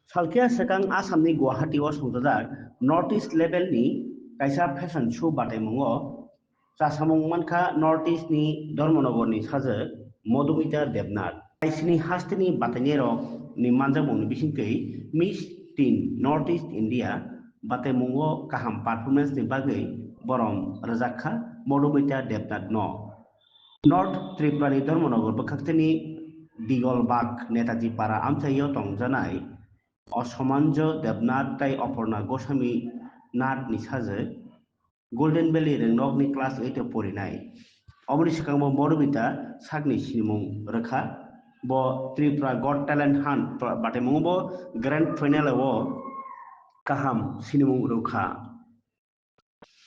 Salkia sekang Assam ni Guwahati o sungtadar North East level ni kaisa fashion show batai mungo sasamung manka North East ni Dharmanagar ni saje Modumita Debnath kaisini hastini batainero ni manjamung ni bisingkei Miss Teen North East India batai mungo kaham performance ni bagai borom rajakha Modumita Debnath no North Tripura ni Dharmanagar bakaktini Digolbag Netaji Para Amchayo tongjanai Osomanjo Debnath tai Oporna Goswami Nath ni saje Golden Valley Rengnok ni class 8 porinai Omni sikangbo Modumita sagni sinimung rekha bo Tripura Got Talent Hunt batemung bo grand final wo kaham sinimung rukha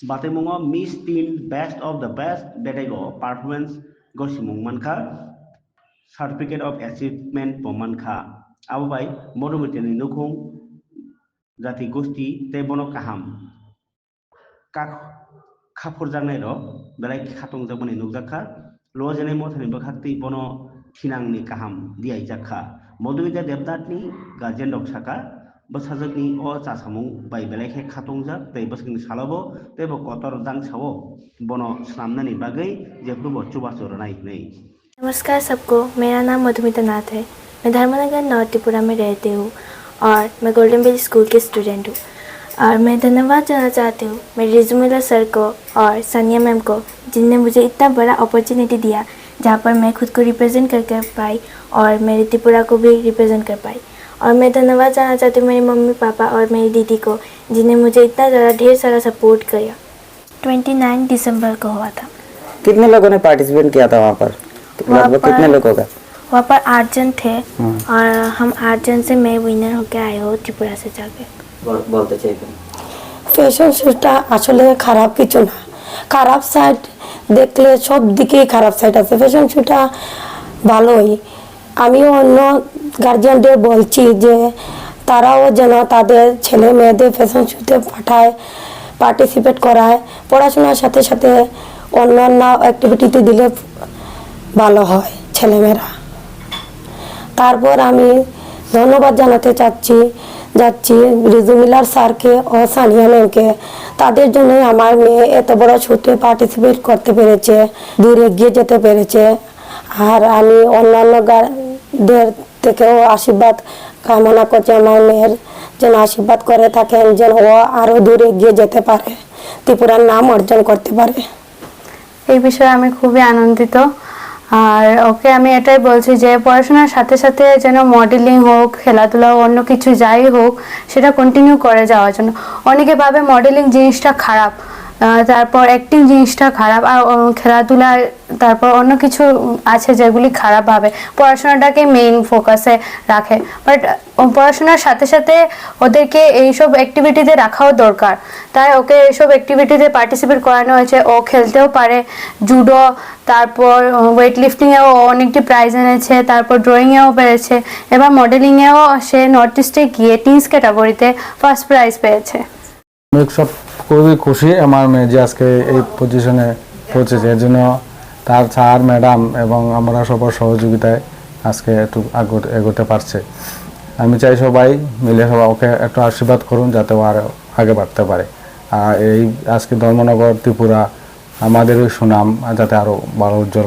batemung Miss Teen Best of the Best betego performance gosimung manka Certificate of Achievement pomanka Abai Modumita ni nukung Jati Gusti Tebono Kaham Kak Kapurjangai ro belai khatung jamani nukjakha lojane mothani bakhakti bono thinang ni kaham diai jakha Modumita Debnath ni guardian rok saka basajakni o chasamung bai belai khe khatungjak tei basakni salabo tei bo kotor dangsawo bono slamnani bagai jeprubo chubachornai nei नमस्कार सबको, मेरा नाम मधुमिता नाथ है। मैं Dharmanagar north Tripura में रहती हूँ और मैं गोल्डन वैली स्कूल की स्टूडेंट हूँ। और मैं धन्यवाद देना चाहती हूँ मेरे रिजुमिला सर को और सानिया मैम को, जिनने मुझे इतना बड़ा अपॉर्चुनिटी दिया जहाँ पर मैं खुद को रिप्रेजेंट कर पाई और मेरी त्रिपुरा को भी रिप्रेजेंट कर पाई। और मैं धन्यवाद देना चाहती हूँ मेरे मम्मी पापा और मेरी दीदी को, जिन्हें मुझे इतना ज़्यादा ढेर सारा सपोर्ट किया। 29 दिसंबर को हुआ था। कितने लोगों ने पार्टिसिपेट किया था वहाँ पर? लगभग कितने लोग होगा? वहाँ पर 8 जन थे और हम 8 जन से मैं विनर होके आए हो त्रिपुरा से जाके। বলতে চাইবেন ফ্যাশন শোটা আসলে খারাপ কিছু না, খারাপ সাইড দেখলে সব দিকেই খারাপ সাইড আছে। ফ্যাশন শোটা ভালোই, আমিও অন্য গার্জিয়ানদের বলছি যে তারাও যেন তাদের ছেলে মেয়েদের ফ্যাশন শোতে পাঠায়, পার্টিসিপেট করায়, পড়াশোনার সাথে সাথে অন্যান্য অ্যাক্টিভিটিতে দিলে ভালো হয় ছেলেমেয়েরা। তারপর আমি ধন্যবাদ জানাতে যাচ্ছি রিজুমিলার স্যারকে ও সানিয়া ম্যামকে। তাদের জন্যই আমার মেয়ে এত বড় শোতে পার্টিসিপেট করতে পেরেছে, দূর এগিয়ে যেতে পেরেছে। আর আমি অন্যান্য গার্ডদের থেকেও আশীর্বাদ কামনা করছি আমার মেয়ের যেন আশীর্বাদ করে থাকেন, যেন ও আরও দূর এগিয়ে যেতে পারে, ত্রিপুরার নাম অর্জন করতে পারে। এই বিষয়ে আমি খুবই আনন্দিত। আর ওকে আমি এটাই বলছি যে পড়াশোনার সাথে সাথে যেন মডেলিং হোক, খেলাধুলা অন্য কিছু যাই হোক সেটা কন্টিনিউ করে যাওয়ার জন্য। অনেকে ভাবে মডেলিং জিনিসটা খারাপ, তারপর অ্যাক্টিং জিনিসটা খারাপ, আর খেলাধুলা তারপর অন্য কিছু আছে যেগুলি খারাপ ভাবে, পড়াশোনাটাকে মেইন ফোকাসে রাখে। বাট পড়াশোনার সাথে সাথে ওদেরকে এইসব অ্যাক্টিভিটিতে রাখাও দরকার। তাই ওকে এইসব অ্যাক্টিভিটিতে পার্টিসিপেট করানো হয়েছে। ও খেলতেও পারে, জুডো, তারপর ওয়েট লিফটিংয়েও অনেকটি প্রাইজ এনেছে, তারপর ড্রয়িংয়েও পেরেছে, এবার মডেলিংয়েও সে নর্থ ইস্টে গিয়ে টিনস ক্যাটাগরিতে ফার্স্ট প্রাইজ পেয়েছে। আমি সব খুবই খুশি আমার মেয়ে যে আজকে এই পজিশনে পৌঁছেছে, এর জন্য তার স্যার ম্যাডাম এবং আমরা সবার সহযোগিতায় আজকে একটু এগোতে পারছে। আমি চাই সবাই মিলে ওকে একটু আশীর্বাদ করুন যাতে ও আরও আগে বাড়তে পারে। আর এই আজকে ধর্মনগর ত্রিপুরা আমাদের ওই সুনাম যাতে আরও ভালো উজ্জ্বল